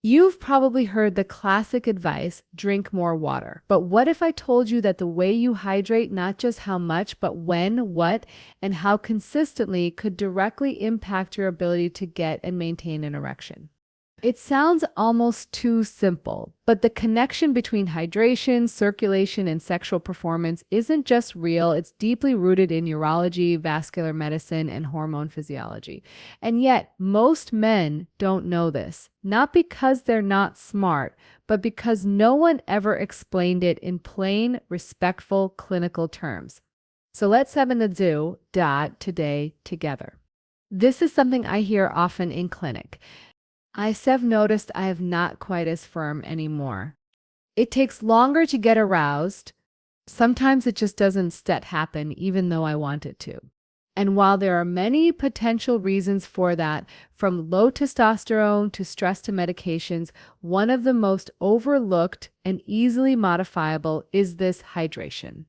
You've probably heard the classic advice, drink more water. But what if I told you that the way you hydrate, not just how much, but when, what, and how consistently could directly impact your ability to get and maintain an erection? It sounds almost too simple, but the connection between hydration, circulation, and sexual performance isn't just real, it's deeply rooted in urology, vascular medicine, and hormone physiology. And yet, most men don't know this, not because they're not smart, but because no one ever explained it in plain, respectful clinical terms. So let's have an do today together. This is something I hear often in clinic. I've noticed I am not quite as firm anymore. It takes longer to get aroused. Sometimes it just doesn't happen, even though I want it to. And while there are many potential reasons for that, from low testosterone to stress to medications, one of the most overlooked and easily modifiable is this hydration.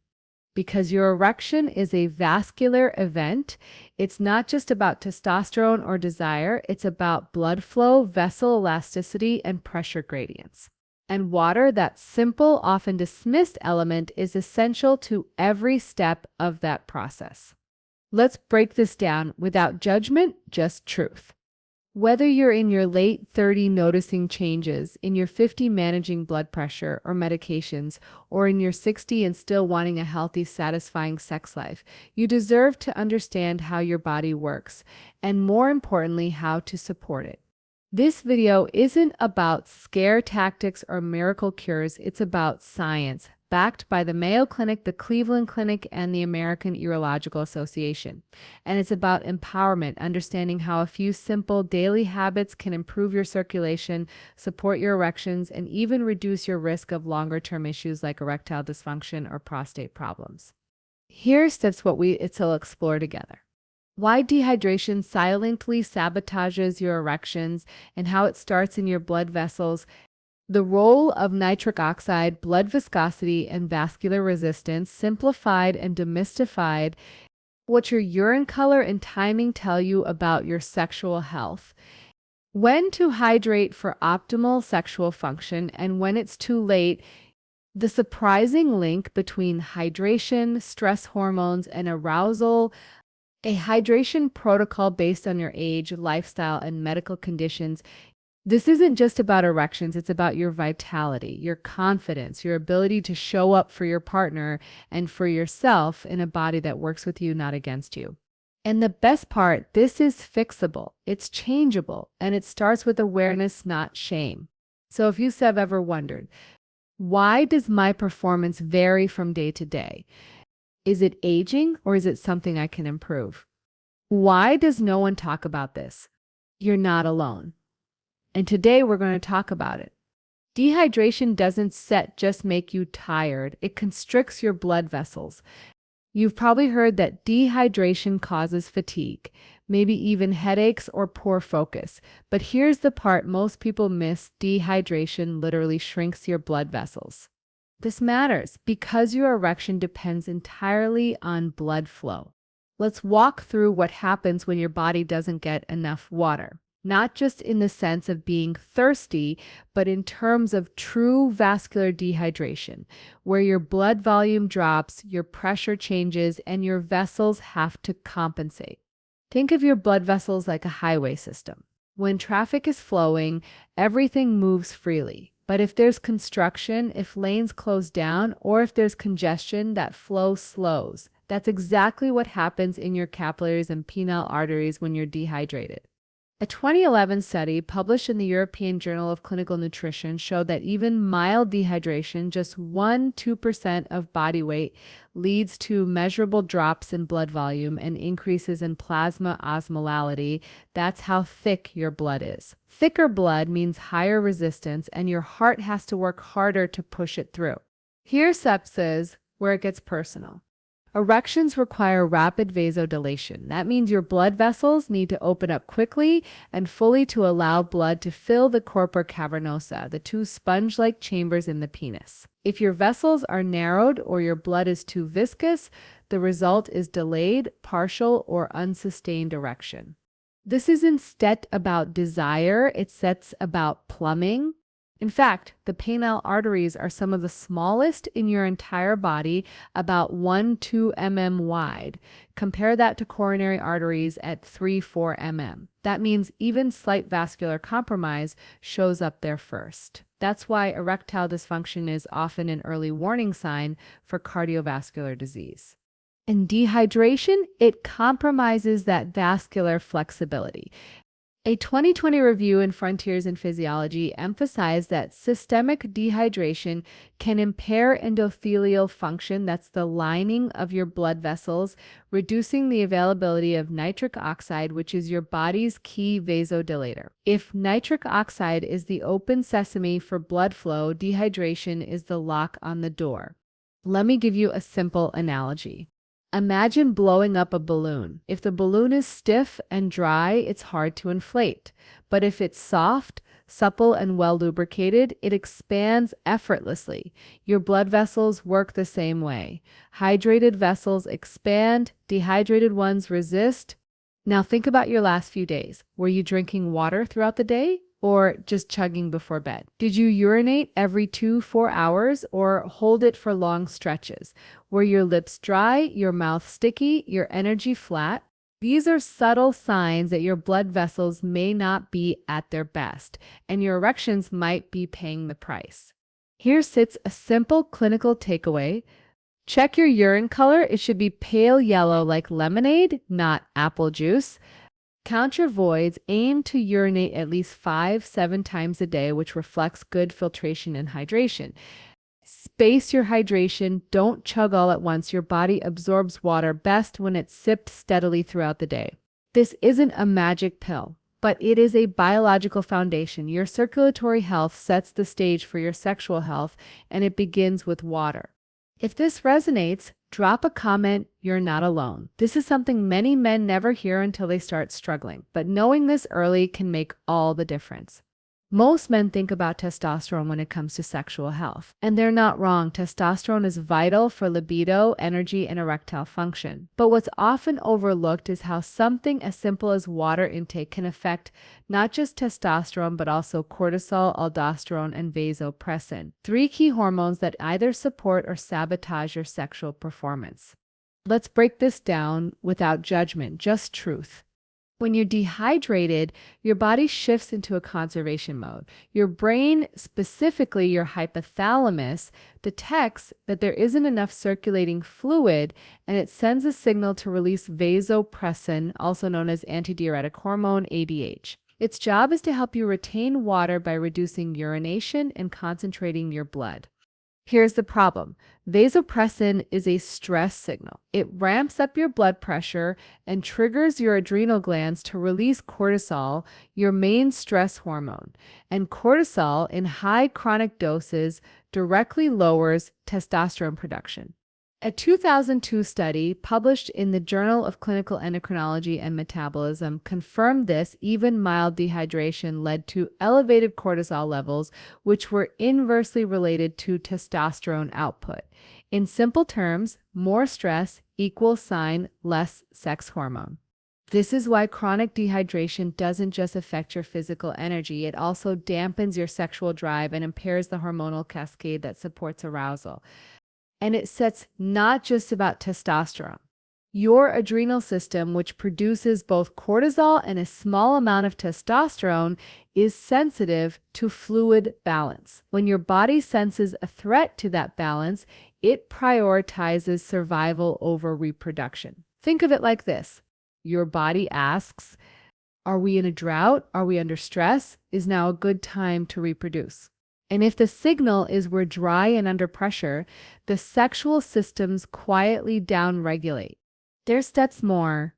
Because your erection is a vascular event, it's not just about testosterone or desire, it's about blood flow, vessel elasticity, and pressure gradients. And water, that simple, often dismissed element, is essential to every step of that process. Let's break this down without judgment, just truth. Whether you're in your late 30 noticing changes, in your 50 managing blood pressure or medications, or in your 60 and still wanting a healthy, satisfying sex life, you deserve to understand how your body works, and more importantly, how to support it. This video isn't about scare tactics or miracle cures, it's about science, backed by the Mayo Clinic, the Cleveland Clinic, and the American Urological Association. And it's about empowerment, understanding how a few simple daily habits can improve your circulation, support your erections, and even reduce your risk of longer-term issues like erectile dysfunction or prostate problems. Here's steps it'll explore together. Why dehydration silently sabotages your erections and how it starts in your blood vessels, the role of nitric oxide, blood viscosity, and vascular resistance, simplified and demystified, what your urine color and timing tell you about your sexual health, when to hydrate for optimal sexual function, and when it's too late, the surprising link between hydration, stress hormones, and arousal, a hydration protocol based on your age, lifestyle, and medical conditions. This isn't just about erections, it's about your vitality, your confidence, your ability to show up for your partner and for yourself in a body that works with you, not against you. And the best part, this is fixable, it's changeable, and it starts with awareness, not shame. So if you have ever wondered, why does my performance vary from day to day? Is it aging or is it something I can improve? Why does no one talk about this? You're not alone. And today we're going to talk about it. Dehydration doesn't just make you tired, it constricts your blood vessels. You've probably heard that dehydration causes fatigue, maybe even headaches or poor focus. But here's the part most people miss: dehydration literally shrinks your blood vessels. This matters because your erection depends entirely on blood flow. Let's walk through what happens when your body doesn't get enough water. Not just in the sense of being thirsty, but in terms of true vascular dehydration, where your blood volume drops, your pressure changes, and your vessels have to compensate. Think of your blood vessels like a highway system. When traffic is flowing, everything moves freely. But if there's construction, if lanes close down, or if there's congestion, that flow slows. That's exactly what happens in your capillaries and penile arteries when you're dehydrated. A 2011 study published in the European Journal of Clinical Nutrition showed that even mild dehydration, just 1–2% of body weight, leads to measurable drops in blood volume and increases in plasma osmolality. That's how thick your blood is. Thicker blood means higher resistance, and your heart has to work harder to push it through. Here's sepsis, where it gets personal. Erections require rapid vasodilation. That means your blood vessels need to open up quickly and fully to allow blood to fill the corpora cavernosa, the two sponge-like chambers in the penis. If your vessels are narrowed or your blood is too viscous, the result is delayed, partial, or unsustained erection. This is instead about desire, it's about plumbing. In fact, the penile arteries are some of the smallest in your entire body, about 1-2 mm wide. Compare that to coronary arteries at 3-4 mm. That means even slight vascular compromise shows up there first. That's why erectile dysfunction is often an early warning sign for cardiovascular disease. And dehydration, it compromises that vascular flexibility. A 2020 review in Frontiers in Physiology emphasized that systemic dehydration can impair endothelial function, that's the lining of your blood vessels, reducing the availability of nitric oxide, which is your body's key vasodilator. If nitric oxide is the open sesame for blood flow, dehydration is the lock on the door. Let me give you a simple analogy. Imagine blowing up a balloon. If the balloon is stiff and dry, it's hard to inflate. But if it's soft, supple, and well lubricated, it expands effortlessly. Your blood vessels work the same way. Hydrated vessels expand, dehydrated ones resist. Now think about your last few days. Were you drinking water throughout the day? Or just chugging before bed? Did you urinate every 2-4 hours or hold it for long stretches? Were your lips dry, your mouth sticky, your energy flat? These are subtle signs that your blood vessels may not be at their best, and your erections might be paying the price. Here sits a simple clinical takeaway. Check your urine color. It should be pale yellow like lemonade, not apple juice. Count your voids. Aim to urinate at least 5-7 times a day, which reflects good filtration and hydration. Space your hydration. Don't chug all at once. Your body absorbs water best when it's sipped steadily throughout the day. This isn't a magic pill, but it is a biological foundation. Your circulatory health sets the stage for your sexual health, and it begins with water. If this resonates, drop a comment. You're not alone. This is something many men never hear until they start struggling, but knowing this early can make all the difference. Most men think about testosterone when it comes to sexual health, and they're not wrong. Testosterone is vital for libido, energy, and erectile function. But what's often overlooked is how something as simple as water intake can affect not just testosterone, but also cortisol, aldosterone, and vasopressin, 3 key hormones that either support or sabotage your sexual performance. Let's break this down without judgment, just truth. When you're dehydrated, your body shifts into a conservation mode. Your brain, specifically your hypothalamus, detects that there isn't enough circulating fluid, and it sends a signal to release vasopressin, also known as antidiuretic hormone, ADH. Its job is to help you retain water by reducing urination and concentrating your blood. Here's the problem. Vasopressin is a stress signal. It ramps up your blood pressure and triggers your adrenal glands to release cortisol, your main stress hormone. And cortisol in high chronic doses directly lowers testosterone production. A 2002 study published in the Journal of Clinical Endocrinology and Metabolism confirmed this. Even mild dehydration led to elevated cortisol levels, which were inversely related to testosterone output. In simple terms, more stress equals less sex hormone. This is why chronic dehydration doesn't just affect your physical energy, it also dampens your sexual drive and impairs the hormonal cascade that supports arousal. And it sets not just about testosterone. Your adrenal system, which produces both cortisol and a small amount of testosterone, is sensitive to fluid balance. When your body senses a threat to that balance, it prioritizes survival over reproduction. Think of it like this. Your body asks, are we in a drought? Are we under stress? Is now a good time to reproduce? And if the signal is we're dry and under pressure, the sexual systems quietly downregulate. There's steps more.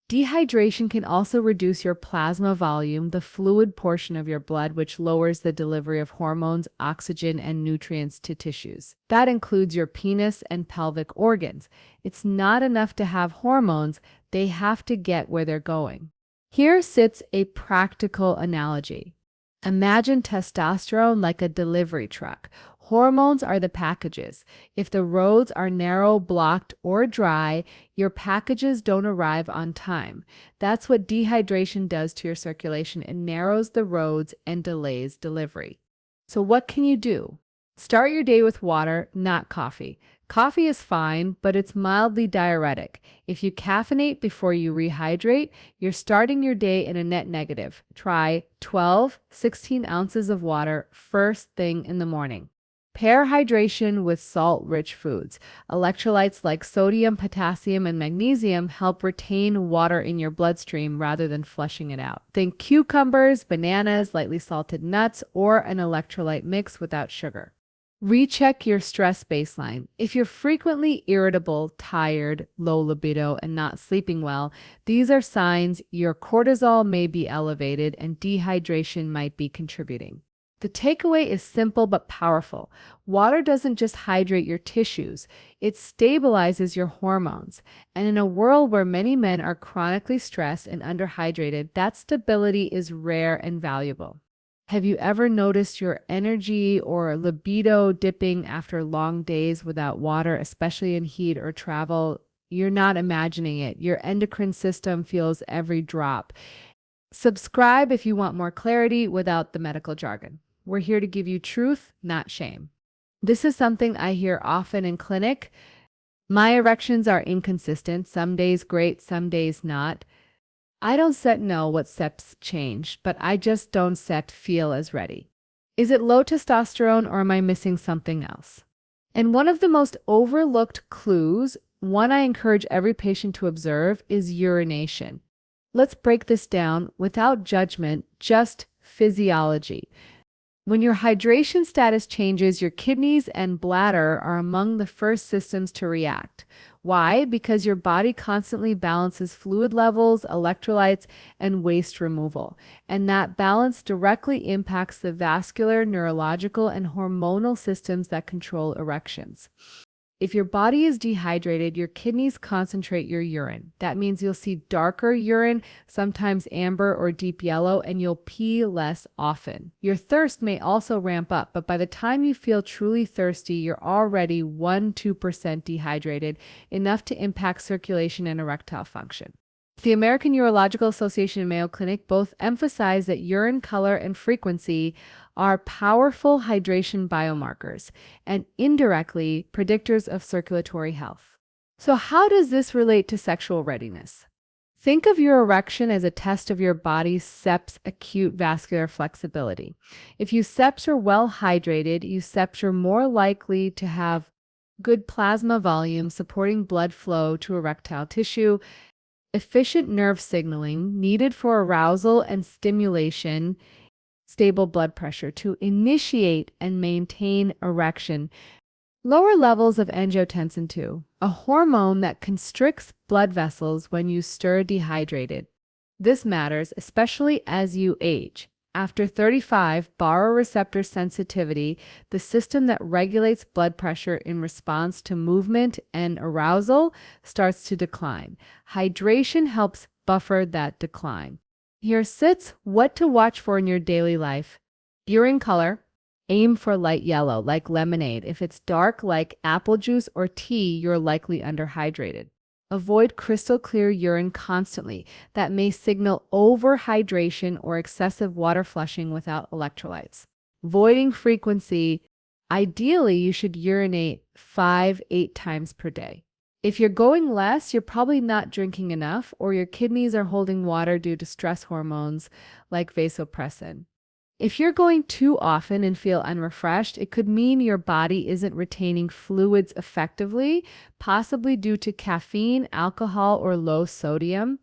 Dehydration can also reduce your plasma volume, the fluid portion of your blood, which lowers the delivery of hormones, oxygen, and nutrients to tissues. That includes your penis and pelvic organs. It's not enough to have hormones, they have to get where they're going. Here sits a practical analogy. Imagine testosterone like a delivery truck. Hormones are the packages. If the roads are narrow, blocked, or dry, your packages don't arrive on time. That's what dehydration does to your circulation. It narrows the roads and delays delivery. So what can you do? Start your day with water, not coffee. Coffee is fine, but it's mildly diuretic. If you caffeinate before you rehydrate, you're starting your day in a net negative. Try 16 ounces of water first thing in the morning. Pair hydration with salt-rich foods. Electrolytes like sodium, potassium, and magnesium help retain water in your bloodstream rather than flushing it out. Think cucumbers, bananas, lightly salted nuts, or an electrolyte mix without sugar. Recheck your stress baseline. If you're frequently irritable, tired, low libido, and not sleeping well, these are signs your cortisol may be elevated and dehydration might be contributing. The takeaway is simple but powerful. Water doesn't just hydrate your tissues, it stabilizes your hormones. And in a world where many men are chronically stressed and underhydrated, that stability is rare and valuable. Have you ever noticed your energy or libido dipping after long days without water, especially in heat or travel? You're not imagining it. Your endocrine system feels every drop. Subscribe if you want more clarity without the medical jargon. We're here to give you truth, not shame. This is something I hear often in clinic. My erections are inconsistent, some days great, some days not. I don't set know what steps change, but I just don't set feel as ready. Is it low testosterone or am I missing something else? And one of the most overlooked clues, one I encourage every patient to observe, is urination. Let's break this down without judgment, just physiology. When your hydration status changes, your kidneys and bladder are among the first systems to react. Why? Because your body constantly balances fluid levels, electrolytes, and waste removal. And that balance directly impacts the vascular, neurological, and hormonal systems that control erections. If your body is dehydrated, your kidneys concentrate your urine. That means you'll see darker urine, sometimes amber or deep yellow, and you'll pee less often. Your thirst may also ramp up, but by the time you feel truly thirsty, you're already 1–2% dehydrated, enough to impact circulation and erectile function. The American Urological Association and Mayo Clinic both emphasize that urine color and frequency are powerful hydration biomarkers and indirectly predictors of circulatory health. So how does this relate to sexual readiness? Think of your erection as a test of your body's SEPS acute vascular flexibility. If you SEPS are well hydrated, you SEPS are more likely to have good plasma volume supporting blood flow to erectile tissue, efficient nerve signaling needed for arousal and stimulation, stable blood pressure to initiate and maintain erection, lower levels of angiotensin II, a hormone that constricts blood vessels when you stir dehydrated. This matters especially as you age. After 35, baroreceptor sensitivity, the system that regulates blood pressure in response to movement and arousal, starts to decline. Hydration helps buffer that decline. Here sits what to watch for in your daily life. Urine color. Aim for light yellow, like lemonade. If it's dark, like apple juice or tea, you're likely underhydrated. Avoid crystal clear urine constantly. That may signal overhydration or excessive water flushing without electrolytes. Voiding frequency. Ideally, you should urinate 5–8 times per day. If you're going less, you're probably not drinking enough, or your kidneys are holding water due to stress hormones like vasopressin. If you're going too often and feel unrefreshed, it could mean your body isn't retaining fluids effectively, possibly due to caffeine, alcohol, or low sodium.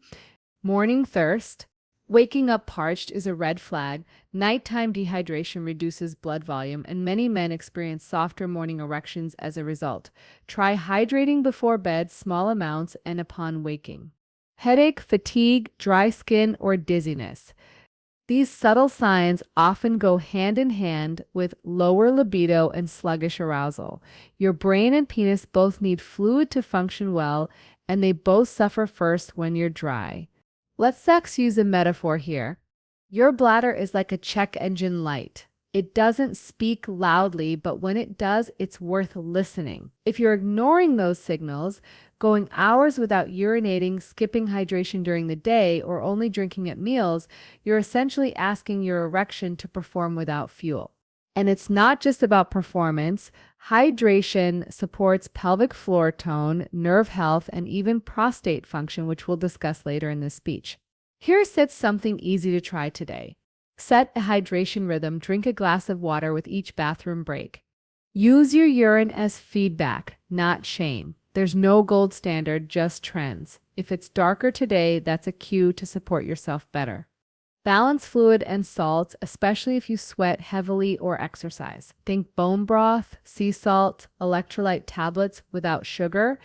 Morning thirst. Waking up parched is a red flag. Nighttime dehydration reduces blood volume, and many men experience softer morning erections as a result. Try hydrating before bed, small amounts, and upon waking. Headache, fatigue, dry skin, or dizziness. These subtle signs often go hand in hand with lower libido and sluggish arousal. Your brain and penis both need fluid to function well, and they both suffer first when you're dry. Let's use a metaphor here. Your bladder is like a check engine light. It doesn't speak loudly, but when it does, it's worth listening. If you're ignoring those signals, going hours without urinating, skipping hydration during the day, or only drinking at meals, you're essentially asking your erection to perform without fuel. And it's not just about performance. Hydration supports pelvic floor tone, nerve health, and even prostate function, which we'll discuss later in this speech. Here sits something easy to try today. Set a hydration rhythm, drink a glass of water with each bathroom break. Use your urine as feedback, not shame. There's no gold standard, just trends. If it's darker today, that's a cue to support yourself better. Balance fluid and salts, especially if you sweat heavily or exercise. Think bone broth, sea salt, electrolyte tablets without sugar.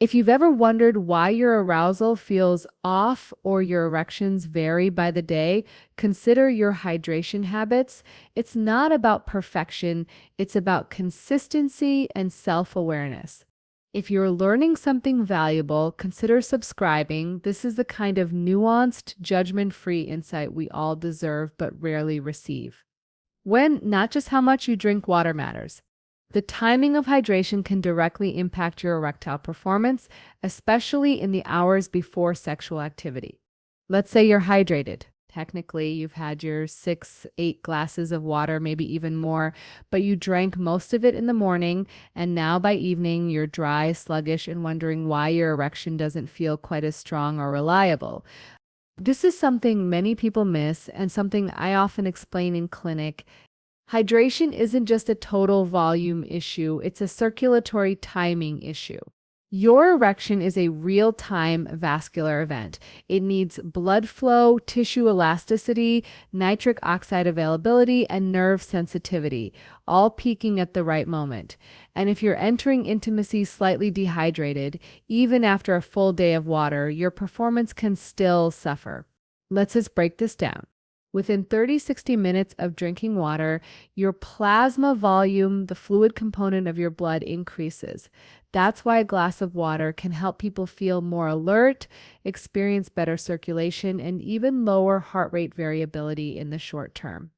If you've ever wondered why your arousal feels off or your erections vary by the day, consider your hydration habits. It's not about perfection, it's about consistency and self-awareness. If you're learning something valuable, consider subscribing. This is the kind of nuanced, judgment-free insight we all deserve but rarely receive. When not just how much you drink water matters. The timing of hydration can directly impact your erectile performance, especially in the hours before sexual activity. Let's say you're hydrated. Technically, you've had your 6-8 glasses of water, maybe even more, but you drank most of it in the morning, and now by evening you're dry, sluggish, and wondering why your erection doesn't feel quite as strong or reliable. This is something many people miss and something I often explain in clinic. Hydration isn't just a total volume issue, it's a circulatory timing issue. Your erection is a real-time vascular event. It needs blood flow, tissue elasticity, nitric oxide availability, and nerve sensitivity, all peaking at the right moment. And if you're entering intimacy slightly dehydrated, even after a full day of water, your performance can still suffer. Let's just break this down. Within 30-60 minutes of drinking water, your plasma volume, the fluid component of your blood, increases. That's why a glass of water can help people feel more alert, experience better circulation, and even lower heart rate variability in the short term.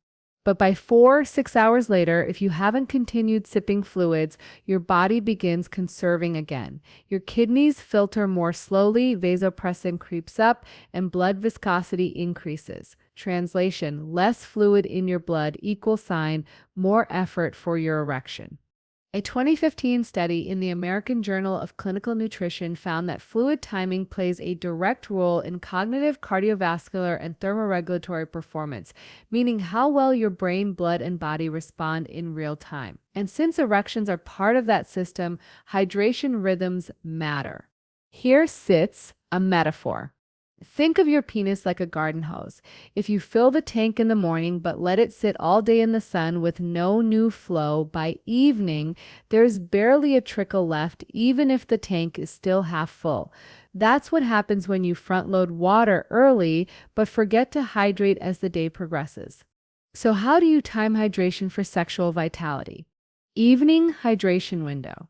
But by 4-6 hours later, if you haven't continued sipping fluids, your body begins conserving again. Your kidneys filter more slowly, vasopressin creeps up, and blood viscosity increases. Translation: less fluid in your blood equals sign, more effort for your erection. A 2015 study in the American Journal of Clinical Nutrition found that fluid timing plays a direct role in cognitive, cardiovascular, and thermoregulatory performance, meaning how well your brain, blood, and body respond in real time. And since erections are part of that system, hydration rhythms matter. Here sits a metaphor. Think of your penis like a garden hose. If you fill the tank in the morning but let it sit all day in the sun with no new flow, by evening there's barely a trickle left, even if the tank is still half full. That's what happens when you front-load water early but forget to hydrate as the day progresses. So how do you time hydration for sexual vitality? Evening hydration window.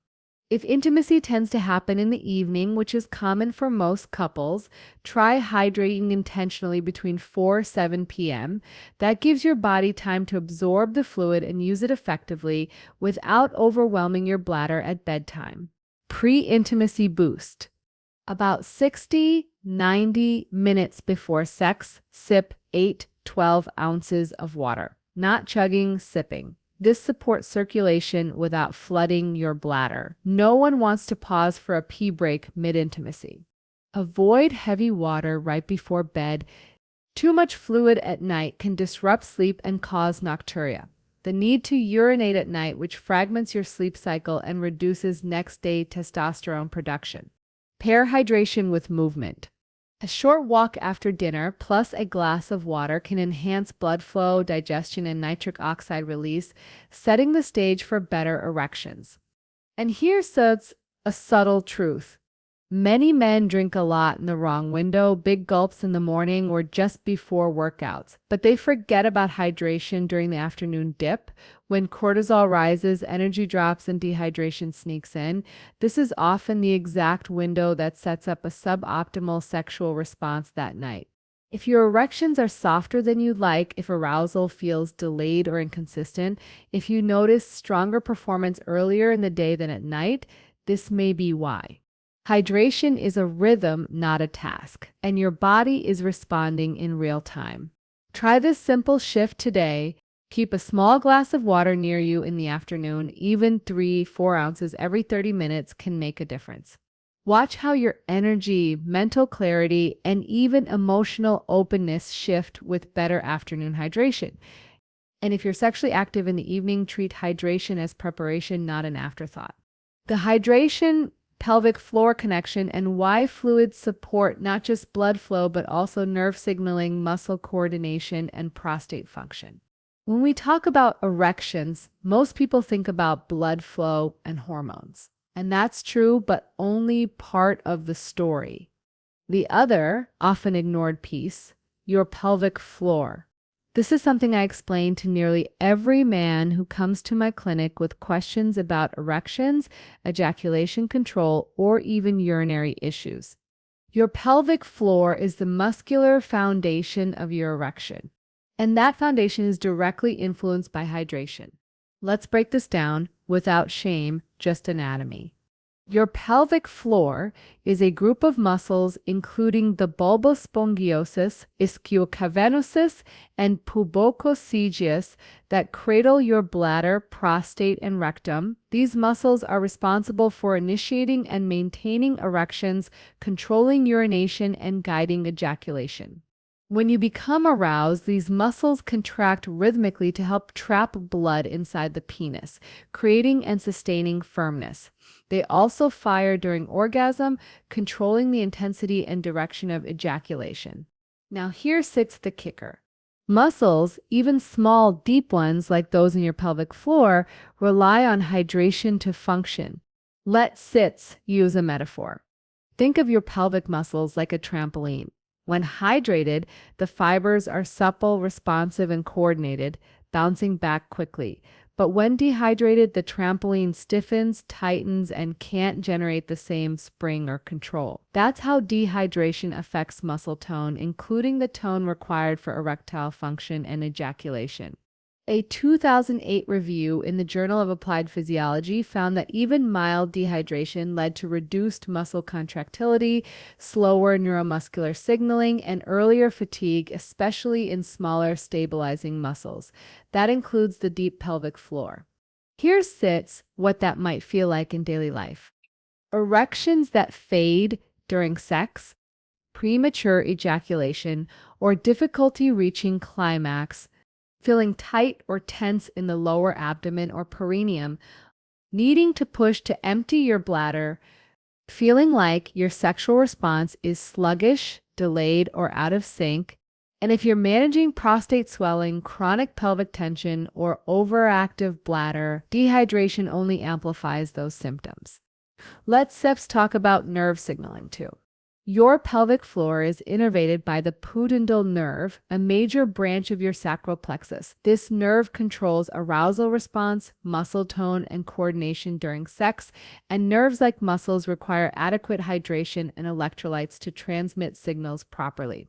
If intimacy tends to happen in the evening, which is common for most couples, try hydrating intentionally between 4-7 p.m. That gives your body time to absorb the fluid and use it effectively without overwhelming your bladder at bedtime. Pre-intimacy boost. About 60-90 minutes before sex, sip 8-12 ounces of water. Not chugging, sipping. This supports circulation without flooding your bladder. No one wants to pause for a pee break mid-intimacy. Avoid heavy water right before bed. Too much fluid at night can disrupt sleep and cause nocturia. The need to urinate at night, which fragments your sleep cycle and reduces next-day testosterone production. Pair hydration with movement. A short walk after dinner plus a glass of water can enhance blood flow, digestion, and nitric oxide release, setting the stage for better erections. And here's a subtle truth. Many men drink a lot in the wrong window, big gulps in the morning or just before workouts, but they forget about hydration during the afternoon dip. When cortisol rises, energy drops, and dehydration sneaks in. This is often the exact window that sets up a suboptimal sexual response that night. If your erections are softer than you'd like, if arousal feels delayed or inconsistent, if you notice stronger performance earlier in the day than at night, this may be why. Hydration is a rhythm, not a task, and your body is responding in real time. Try this simple shift today. Keep a small glass of water near you in the afternoon. Even 3-4 ounces every 30 minutes can make a difference. Watch how your energy, mental clarity, and even emotional openness shift with better afternoon hydration. And if you're sexually active in the evening, treat hydration as preparation, not an afterthought. The hydration pelvic floor connection and why fluids support not just blood flow, but also nerve signaling, muscle coordination, and prostate function. When we talk about erections, most people think about blood flow and hormones. And that's true, but only part of the story. The other, often ignored piece, your pelvic floor. This is something I explain to nearly every man who comes to my clinic with questions about erections, ejaculation control, or even urinary issues. Your pelvic floor is the muscular foundation of your erection, and that foundation is directly influenced by hydration. Let's break this down without shame, just anatomy. Your pelvic floor is a group of muscles including the bulbospongiosus, ischiocavenosus, and pubococcygeus that cradle your bladder, prostate, and rectum. These muscles are responsible for initiating and maintaining erections, controlling urination, and guiding ejaculation. When you become aroused, these muscles contract rhythmically to help trap blood inside the penis, creating and sustaining firmness. They also fire during orgasm, controlling the intensity and direction of ejaculation. Now here sits the kicker. Muscles, even small, deep ones like those in your pelvic floor, rely on hydration to function. Let sits use a metaphor. Think of your pelvic muscles like a trampoline. When hydrated, the fibers are supple, responsive, and coordinated, bouncing back quickly. But when dehydrated, the trampoline stiffens, tightens, and can't generate the same spring or control. That's how dehydration affects muscle tone, including the tone required for erectile function and ejaculation. A 2008 review in the Journal of Applied Physiology found that even mild dehydration led to reduced muscle contractility, slower neuromuscular signaling, and earlier fatigue, especially in smaller stabilizing muscles. That includes the deep pelvic floor. Here sits what that might feel like in daily life. Erections that fade during sex, premature ejaculation, or difficulty reaching climax, feeling tight or tense in the lower abdomen or perineum, needing to push to empty your bladder, feeling like your sexual response is sluggish, delayed, or out of sync. And if you're managing prostate swelling, chronic pelvic tension, or overactive bladder, dehydration only amplifies those symptoms. Let's talk about nerve signaling too. Your pelvic floor is innervated by the pudendal nerve, a major branch of your sacral plexus. This nerve controls arousal response, muscle tone, and coordination during sex, and nerves like muscles require adequate hydration and electrolytes to transmit signals properly.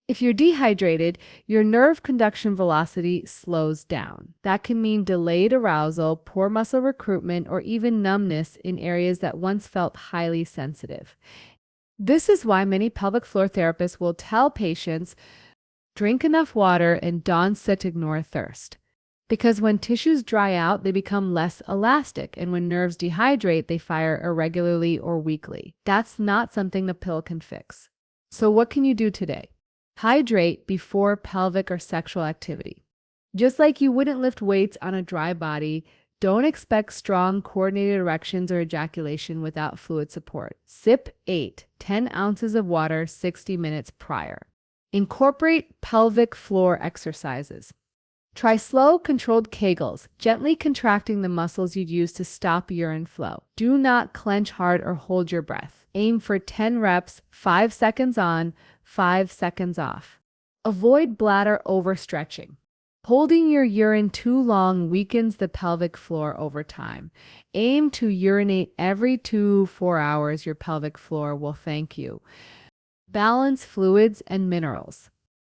If you're dehydrated, your nerve conduction velocity slows down. That can mean delayed arousal, poor muscle recruitment, or even numbness in areas that once felt highly sensitive. This is why many pelvic floor therapists will tell patients, drink enough water and don't sit ignore thirst. Because when tissues dry out, they become less elastic, and when nerves dehydrate, they fire irregularly or weakly. That's not something the pill can fix. So what can you do today? Hydrate before pelvic or sexual activity. Just like you wouldn't lift weights on a dry body, don't expect strong, coordinated erections or ejaculation without fluid support. Sip 8-10 ounces of water 60 minutes prior. Incorporate pelvic floor exercises. Try slow, controlled Kegels, gently contracting the muscles you'd use to stop urine flow. Do not clench hard or hold your breath. Aim for 10 reps, 5 seconds on, 5 seconds off. Avoid bladder overstretching. Holding your urine too long weakens the pelvic floor over time. Aim to urinate every 2-4 hours. Your pelvic floor will thank you. Balance fluids and minerals.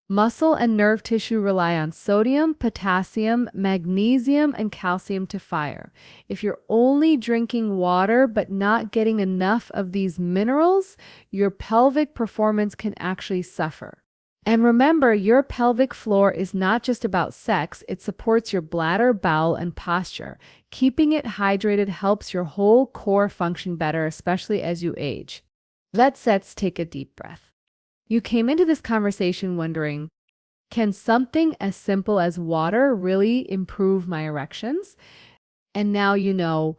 Muscle and nerve tissue rely on sodium, potassium, magnesium, and calcium to fire. If you're only drinking water but not getting enough of these minerals, your pelvic performance can actually suffer. And remember, your pelvic floor is not just about sex, it supports your bladder, bowel, and posture. Keeping it hydrated helps your whole core function better, especially as you age. Let's take a deep breath. You came into this conversation wondering, can something as simple as water really improve my erections? And now you know,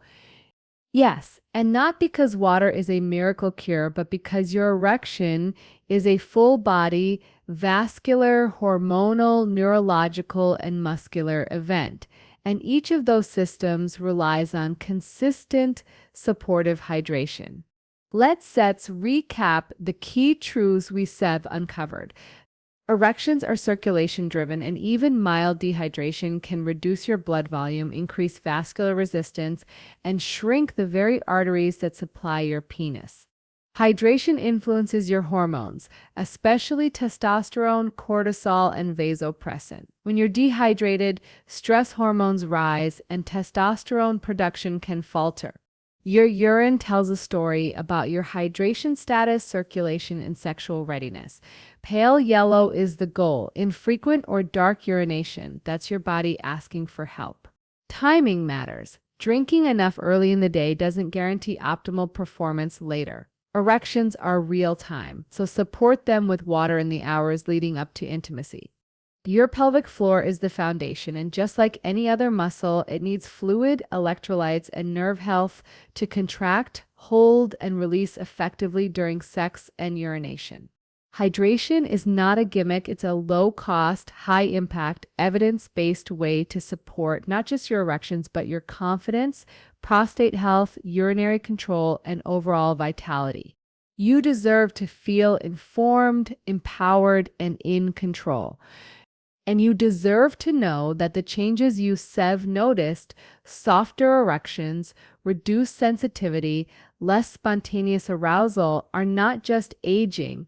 yes, and not because water is a miracle cure, but because your erection is a full body, vascular, hormonal, neurological, and muscular event. And each of those systems relies on consistent, supportive hydration. Let's recap the key truths we uncovered. Erections are circulation driven, and even mild dehydration can reduce your blood volume, increase vascular resistance, and shrink the very arteries that supply your penis. Hydration influences your hormones, especially testosterone, cortisol, and vasopressin. When you're dehydrated, stress hormones rise and testosterone production can falter. Your urine tells a story about your hydration status, circulation, and sexual readiness. Pale yellow is the goal. Infrequent or dark urination, that's your body asking for help. Timing matters. Drinking enough early in the day doesn't guarantee optimal performance later. Erections are real time, so support them with water in the hours leading up to intimacy. Your pelvic floor is the foundation, and just like any other muscle, it needs fluid, electrolytes, and nerve health to contract, hold, and release effectively during sex and urination. Hydration is not a gimmick, it's a low-cost, high-impact, evidence-based way to support not just your erections, but your confidence, prostate health, urinary control, and overall vitality. You deserve to feel informed, empowered, and in control. And you deserve to know that the changes you've noticed, softer erections, reduced sensitivity, less spontaneous arousal, are not just aging.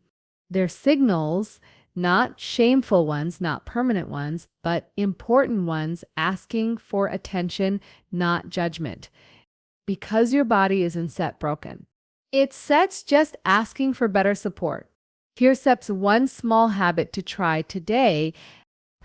They're signals, not shameful ones, not permanent ones, but important ones asking for attention, not judgment. Because your body isn't set broken. It's sets just asking for better support. Here's one small habit to try today.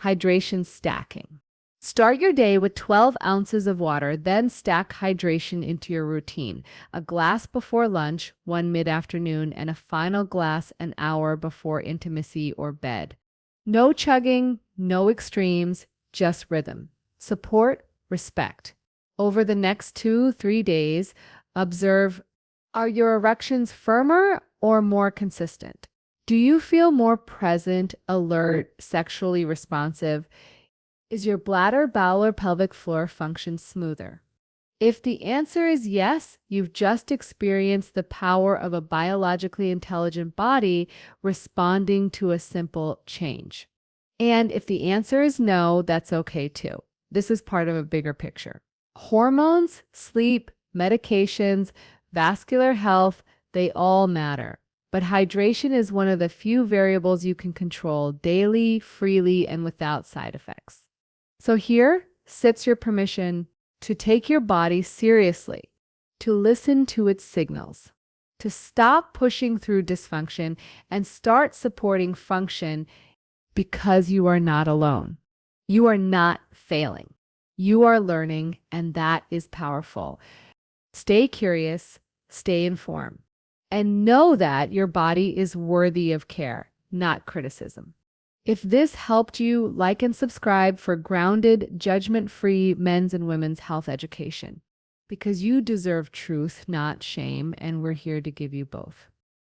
Hydration stacking. Start your day with 12 ounces of water, then stack hydration into your routine. A glass before lunch, one mid-afternoon, and a final glass an hour before intimacy or bed. No chugging, no extremes, just rhythm. Support, respect. Over the next 2-3 days, observe, are your erections firmer or more consistent? Do you feel more present, alert, sexually responsive? Is your bladder, bowel, or pelvic floor function smoother? If the answer is yes, you've just experienced the power of a biologically intelligent body responding to a simple change. And if the answer is no, that's okay too. This is part of a bigger picture. Hormones, sleep, medications, vascular health, they all matter. But hydration is one of the few variables you can control daily, freely, and without side effects. So here sits your permission to take your body seriously, to listen to its signals, to stop pushing through dysfunction and start supporting function, because you are not alone. You are not failing. You are learning, and that is powerful. Stay curious, stay informed. And know that your body is worthy of care, not criticism. If this helped you, like and subscribe for grounded, judgment-free men's and women's health education. Because you deserve truth, not shame, and we're here to give you both.